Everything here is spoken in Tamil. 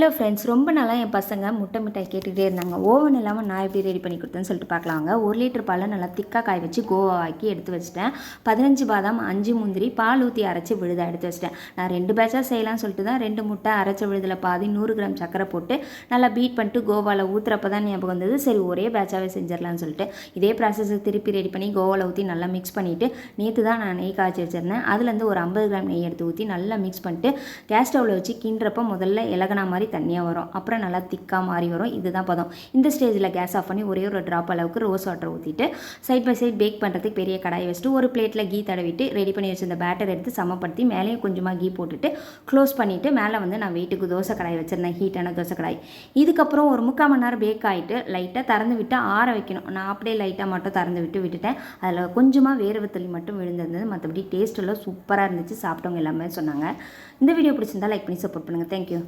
ஹலோ ஃப்ரெண்ட்ஸ், ரொம்ப நாளாக என் பசங்க முட்டை மிட்டாய் கேட்டுகிட்டே இருந்தாங்க. ஓவன் இல்லாமல் நான் எப்படி ரெடி பண்ணி கொடுத்தேன்னு சொல்லிட்டு பார்க்கலாங்க. 1 லிட்டர் பாலை நல்லா திக்காக காய வச்சு கோவா ஆக்கி எடுத்து வச்சிட்டேன். 15 பாதாம், 5 முந்திரி, பால் ஊற்றி அரைச்சி விழுதை எடுத்து வச்சிட்டேன். நான் 2 பேட்சாக செய்யலாம்னு சொல்லிட்டு தான் 2 முட்டை அரைச்ச விழுதில் பாதி 100 கிராம் சக்கரை போட்டு நல்லா பீட் பண்ணிட்டு கோவாவில் ஊற்றுறப்ப தான் ஞாபகம் வந்தது. சரி, ஒரே பேட்சாகவே செஞ்சிடலான்னு சொல்லிட்டு இதே ப்ராசஸை திருப்பி ரெடி பண்ணி கோவாவில் ஊற்றி நல்லா மிக்ஸ் பண்ணிவிட்டு நேற்று தான் நான் நெய் காய்ச்சி வச்சிருந்தேன். அதுலேருந்து ஒரு 50 கிராம் நெய் எடுத்து ஊற்றி நல்லா மிக்ஸ் பண்ணிட்டு கேஸ் ஸ்டவ்வில் வச்சு கிண்டுறப்ப முதல்ல இலகனா மாதிரி தண்ணியாக வரும். அப்புறம் நல்லா திக்காக மாறி வரும். இதுதான் பதம். இந்த ஸ்டேஜில் கேஸ் ஆஃப் பண்ணி ஒரே ஒரு ட்ராப் அளவுக்கு ரோஸ் வாட்டர் ஊற்றிட்டு சைட் பை சைட் பேக் பண்ணுறதுக்கு பெரிய கடாயை வச்சுட்டு ஒரு பிளேட்டில் கீ தடவிட்டு ரெடி பண்ணி வச்சிருந்த பேட்டர் எடுத்து சமப்படுத்தி மேலேயும் கொஞ்சமாக கீ போட்டுட்டு க்ளோஸ் பண்ணிவிட்டு மேலே வந்து நான் வெயிட்டுக்கு தோசை கடாய் வச்சுருந்தேன், ஹீட்டான தோசை கடாய். இதுக்கப்புறம் ஒரு 3/4 மணி நேரம் பேக் ஆகிட்டு லைட்டாக திறந்து விட்டு ஆற வைக்கணும். நான் அப்படியே லைட்டாக மட்டும் திறந்து விட்டுட்டேன். அதில் கொஞ்சமாக வேர்வை மட்டும் விழுந்திருந்தது. மற்றபடி டேஸ்ட் எல்லாம் சூப்பராக இருந்துச்சு. சாப்பிட்டவங்க எல்லாமே சொன்னாங்க. இந்த வீடியோ பிடிச்சிருந்தா லைக் பண்ணி சப்போர்ட் பண்ணுங்கள். தேங்க்யூ.